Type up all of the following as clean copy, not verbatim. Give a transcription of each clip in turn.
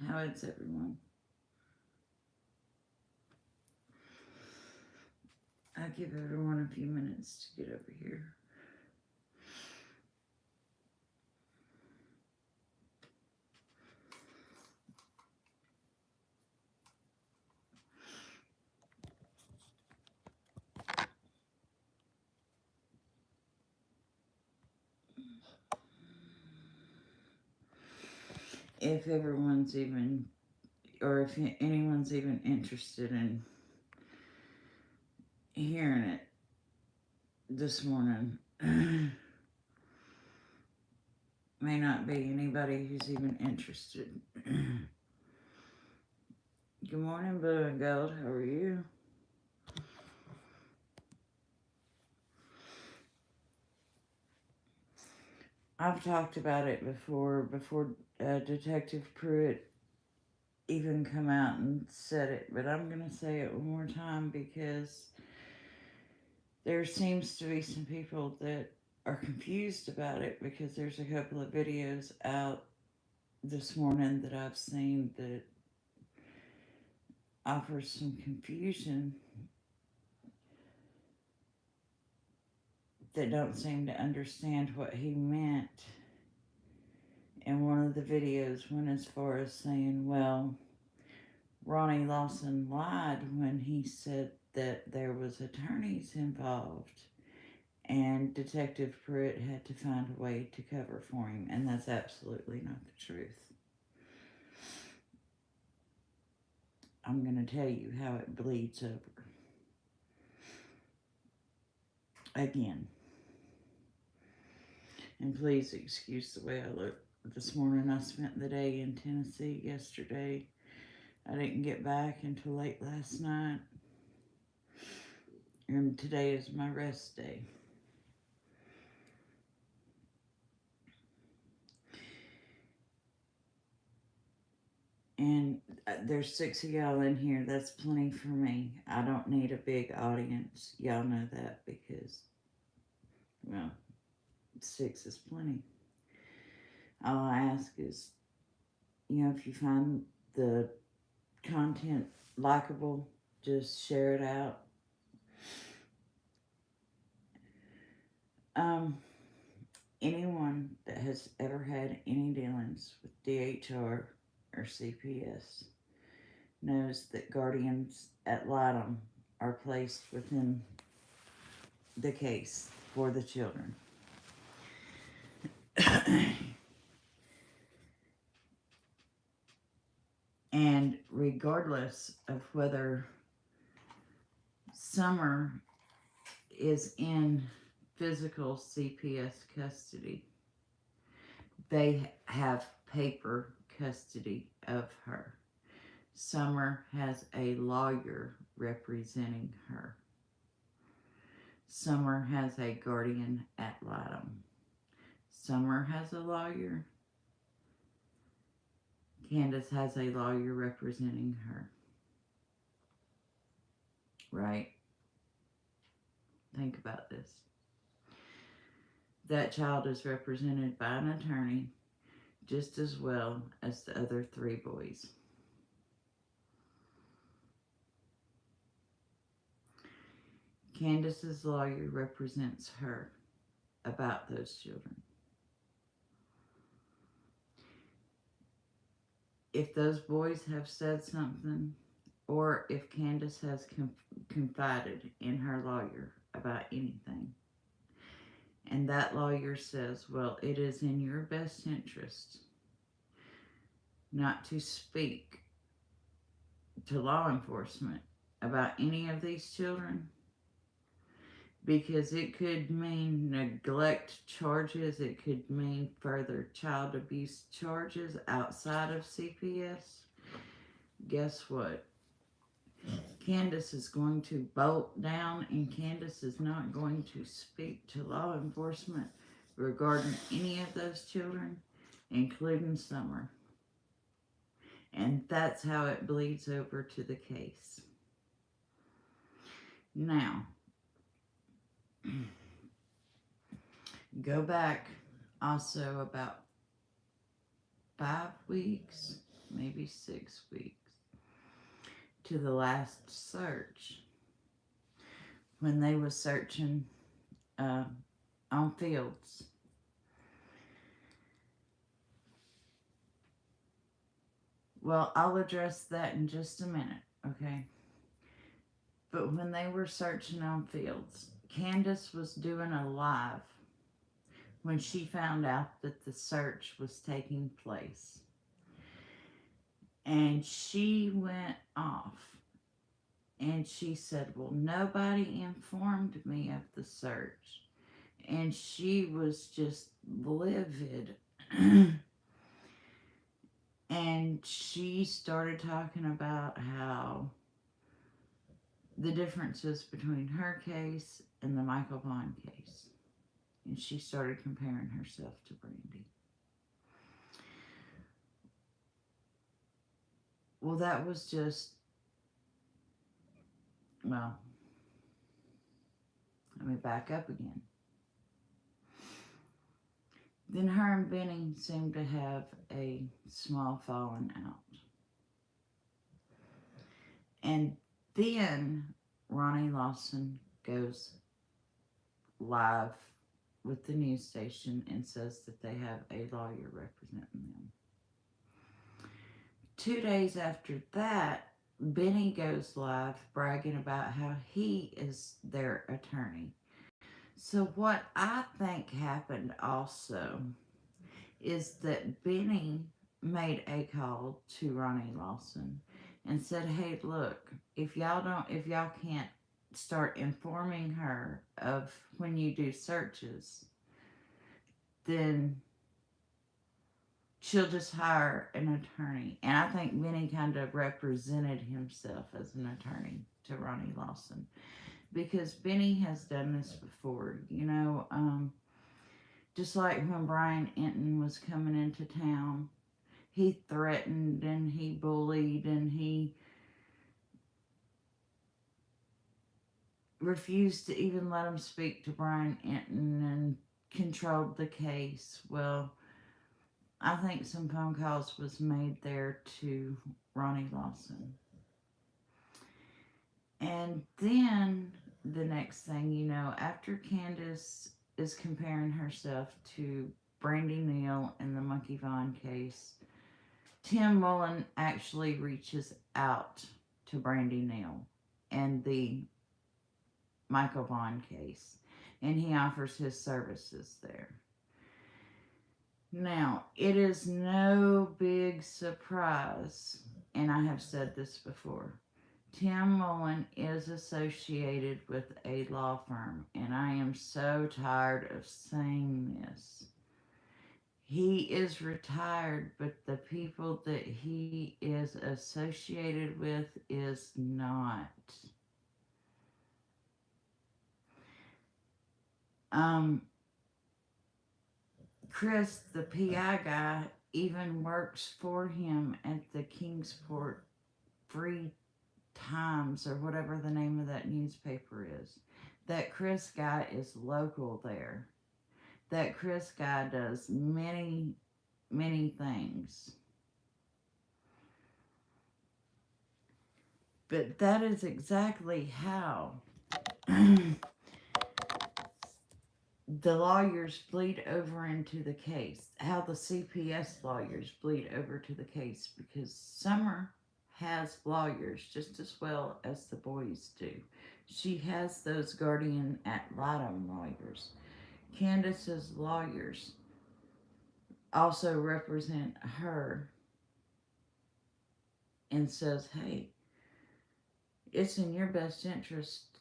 How is everyone? I'll give everyone a few minutes to get over here. If everyone's even, or if anyone's even interested in hearing it this morning, may not be anybody who's even interested. Good morning, Blue and Gold. How are you? I've talked about it before Detective Pruitt even come out and said it, but I'm going to say it one more time because there seems to be some people that are confused about it because there's a couple of videos out this morning that I've seen that offers some confusion that don't seem to understand what he meant. And one of the videos went as far as saying, well, Ronnie Lawson lied when he said that there was attorneys involved and Detective Pruitt had to find a way to cover for him, and that's absolutely not the truth. I'm going to tell you how it bleeds over. Again. And please excuse the way I look this morning. I spent the day in Tennessee yesterday. I didn't get back until late last night. And today is my rest day. And there's 6 of y'all in here. That's plenty for me. I don't need a big audience. Y'all know that because, well, 6 is plenty. All I ask is, if you find the content likable, just share it out. Anyone that has ever had any dealings with DHR or CPS knows that guardians ad litem are placed within the case for the children. And regardless of whether Summer is in physical CPS custody, they have paper custody of her. Summer has a lawyer representing her. Summer has a guardian ad litem. Summer has a lawyer. Candace has a lawyer representing her. Right? Think about this. That child is represented by an attorney just as well as the other 3 boys. Candace's lawyer represents her about those children. If those boys have said something, or if Candace has confided in her lawyer about anything, and that lawyer says, well, it is in your best interest not to speak to law enforcement about any of these children, because it could mean neglect charges, it could mean further child abuse charges outside of CPS. Guess what? Candace is going to bolt down, and Candace is not going to speak to law enforcement regarding any of those children, including Summer. And that's how it bleeds over to the case. Now, go back also about 5 weeks, maybe 6 weeks, to the last search when they was searching on fields. Well, I'll address that in just a minute, okay? But when they were searching on fields, Candace was doing a live when she found out that the search was taking place. And she went off and she said, well, nobody informed me of the search. And she was just livid. And she started talking about how the differences between her case and the Michael Vaughn case. And she started comparing herself to Brandy. Well, that was just, well, let me back up again. Then her and Benny seemed to have a small falling out. And then Ronnie Lawson goes live with the news station and says that they have a lawyer representing them. 2 days after that, Benny goes live bragging about how he is their attorney. So what I think happened also is that Benny made a call to Ronnie Lawson and said, hey, look, if y'all can't start informing her of when you do searches, then she'll just hire an attorney. And I think Benny kind of represented himself as an attorney to Ronnie Lawson, because Benny has done this before, just like when Brian Enton was coming into town, he threatened and he bullied and he refused to even let him speak to Brian Enton and controlled the case. Well, I think some phone calls was made there to Ronnie Lawson. And then the next thing you know, after Candace is comparing herself to Brandy Neal in the Monkey Vaughn case, Tim Mullen actually reaches out to Brandy Neal and the Michael Vaughn case, and he offers his services there. Now, it is no big surprise, and I have said this before, Tim Mullen is associated with a law firm, and I am so tired of saying this. He is retired, but the people that he is associated with is not. Chris, the PI guy, even works for him at the Kingsport Free Times, or whatever the name of that newspaper is. That Chris guy is local there. That Chris guy does many, many things. But that is exactly how the lawyers bleed over into the case, how the CPS lawyers bleed over to the case, because Summer has lawyers just as well as the boys do. She has those guardian ad litem lawyers. Candace's lawyers also represent her and says, hey, it's in your best interest.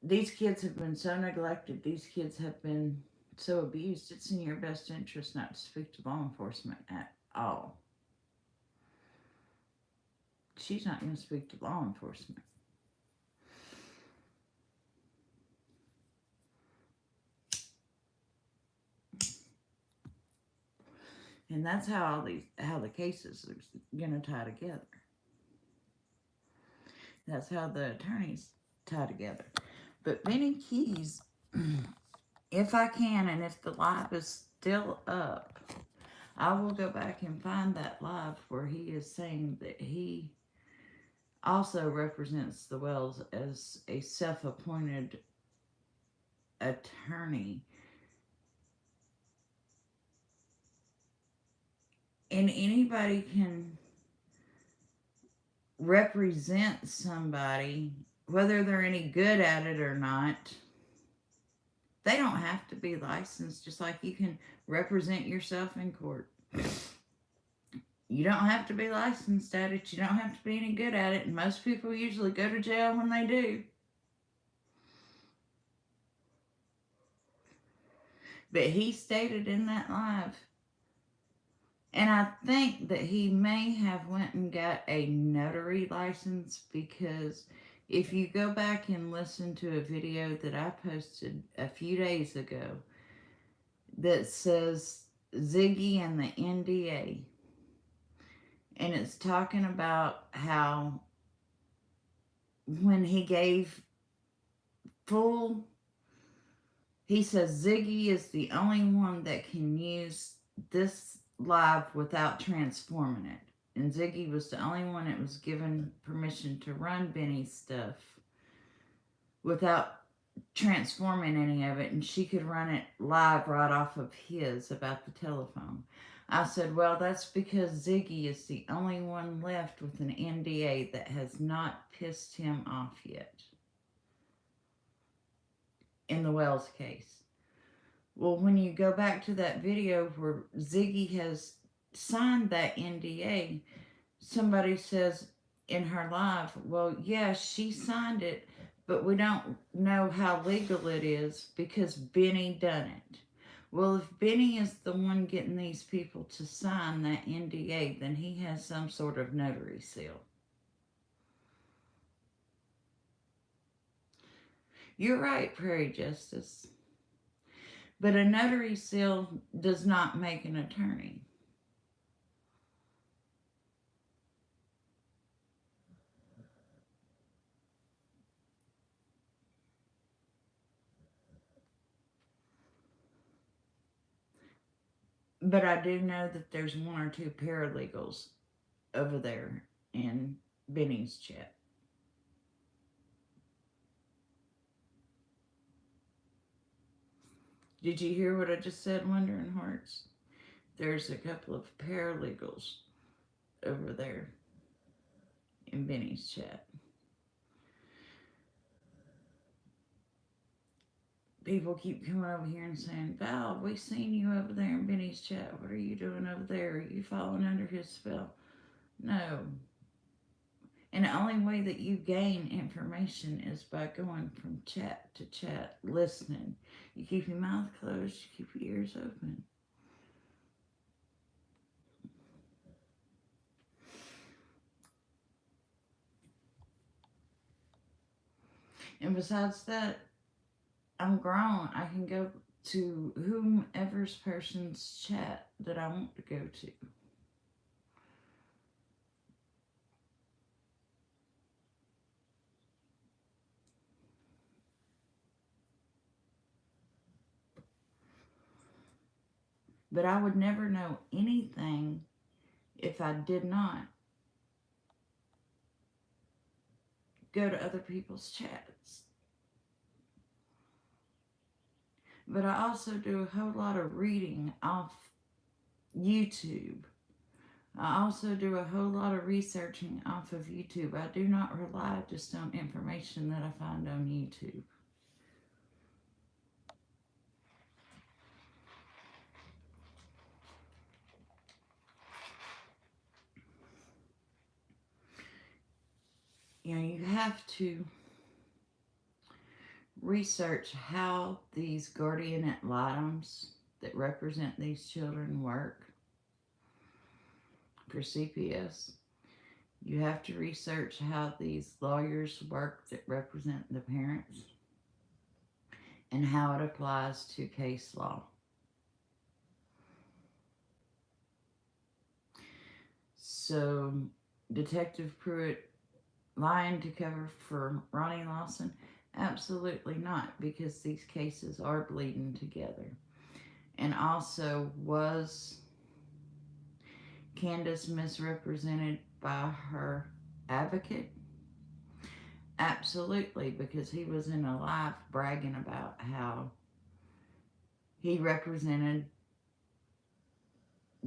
These kids have been so neglected. These kids have been so abused. It's in your best interest not to speak to law enforcement at all. She's not going to speak to law enforcement. And that's how the cases are going to tie together. That's how the attorneys tie together. But Benny Keys, if I can, and if the live is still up, I will go back and find that live where he is saying that he also represents the Wells as a self-appointed attorney. And anybody can represent somebody, whether they're any good at it or not. They don't have to be licensed, just like you can represent yourself in court. You don't have to be licensed at it. You don't have to be any good at it. And most people usually go to jail when they do. But he stated in that live, and I think that he may have went and got a notary license, because if you go back and listen to a video that I posted a few days ago that says Ziggy and the NDA, and it's talking about how when he gave full, he says Ziggy is the only one that can use this live without transforming it. And Ziggy was the only one that was given permission to run Benny's stuff without transforming any of it, and she could run it live right off of his about the telephone. I said, well, that's because Ziggy is the only one left with an NDA that has not pissed him off yet in the Wells case. Well, when you go back to that video where Ziggy has signed that NDA, somebody says in her live, well, yeah, she signed it, but we don't know how legal it is because Benny done it. Well, if Benny is the one getting these people to sign that NDA, then he has some sort of notary seal. You're right, Prairie Justice. But a notary seal does not make an attorney. But I do know that there's one or two paralegals over there in Benny's chat. Did you hear what I just said, Wondering Hearts? There's a couple of paralegals over there in Benny's chat. People keep coming over here and saying, Val, we seen you over there in Benny's chat. What are you doing over there? Are you falling under his spell? No. And the only way that you gain information is by going from chat to chat, listening. You keep your mouth closed, you keep your ears open. And besides that, I'm grown. I can go to whomever's person's chat that I want to go to. But I would never know anything if I did not go to other people's chats. But I also do a whole lot of reading off YouTube. I also do a whole lot of researching off of YouTube. I do not rely just on information that I find on YouTube. You know, you have to research how these guardian ad litems that represent these children work for CPS. You have to research how these lawyers work that represent the parents and how it applies to case law. So, Detective Pruitt lying to cover for Ronnie Lawson? Absolutely not, because these cases are bleeding together. And also, was Candace misrepresented by her advocate? Absolutely, because he was in a live bragging about how he represented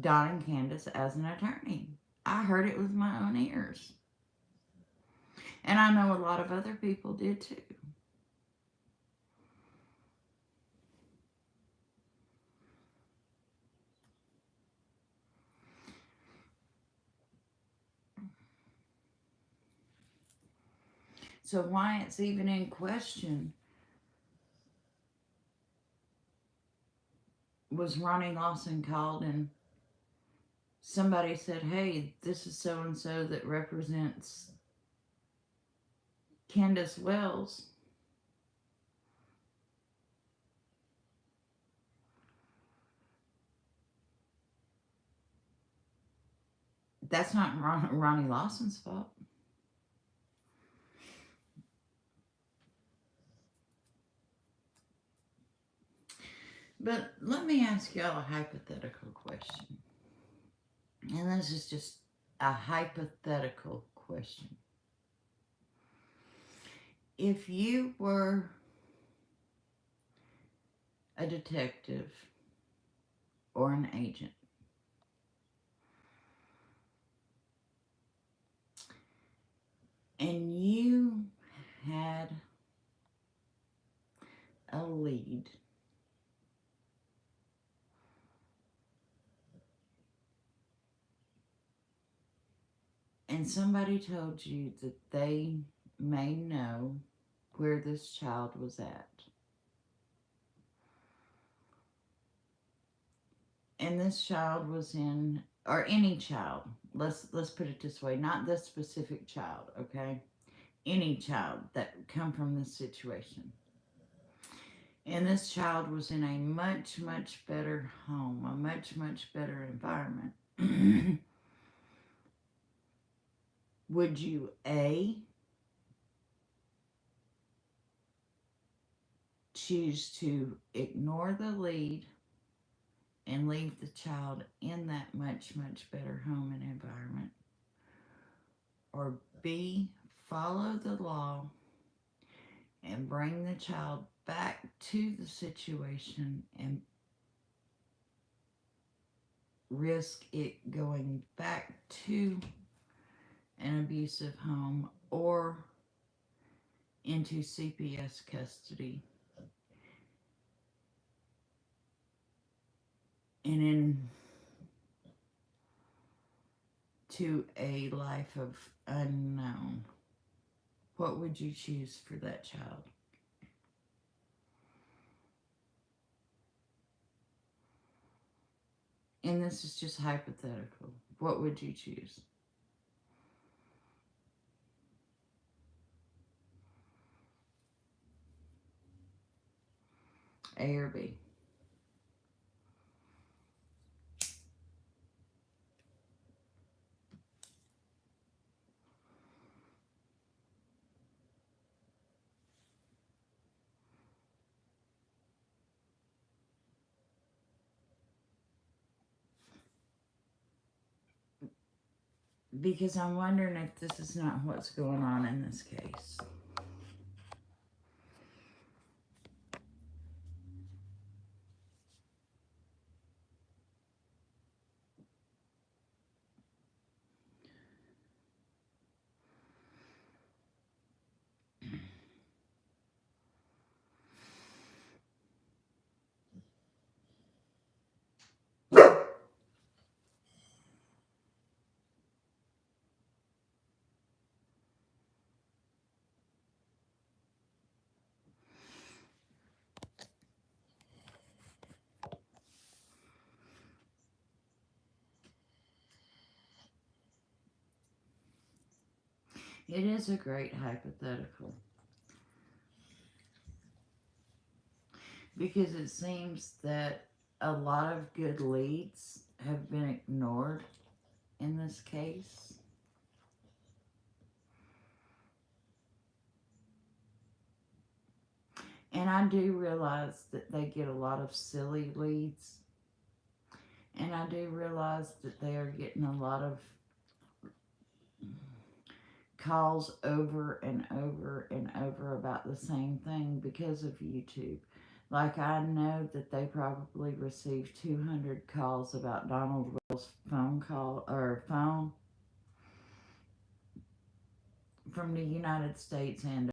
Don and Candace as an attorney. I heard it with my own ears. And I know a lot of other people did too. So why it's even in question was Ronnie Lawson called and somebody said, hey, this is so-and-so that represents Candace Wells. That's not Ronnie Lawson's fault. But let me ask y'all a hypothetical question. And this is just a hypothetical question. If you were a detective or an agent, and you had a lead, and somebody told you that they may know where this child was at, and this child was in, or any child, let's put it this way, not this specific child, okay? Any child that come from this situation. And this child was in a much, much better home, a much, much better environment. Would you, A, choose to ignore the lead and leave the child in that much, much better home and environment? Or B, follow the law and bring the child back to the situation and risk it going back to an abusive home or into CPS custody and into a life of unknown? What would you choose for that child? And this is just hypothetical. What would you choose? A or B? Because I'm wondering if this is not what's going on in this case. It is a great hypothetical. Because it seems that a lot of good leads have been ignored in this case. And I do realize that they get a lot of silly leads. And I do realize that they are getting a lot of calls over and over and over about the same thing because of YouTube. Like, I know that they probably received 200 calls about Donald Will's phone call or phone from the United States and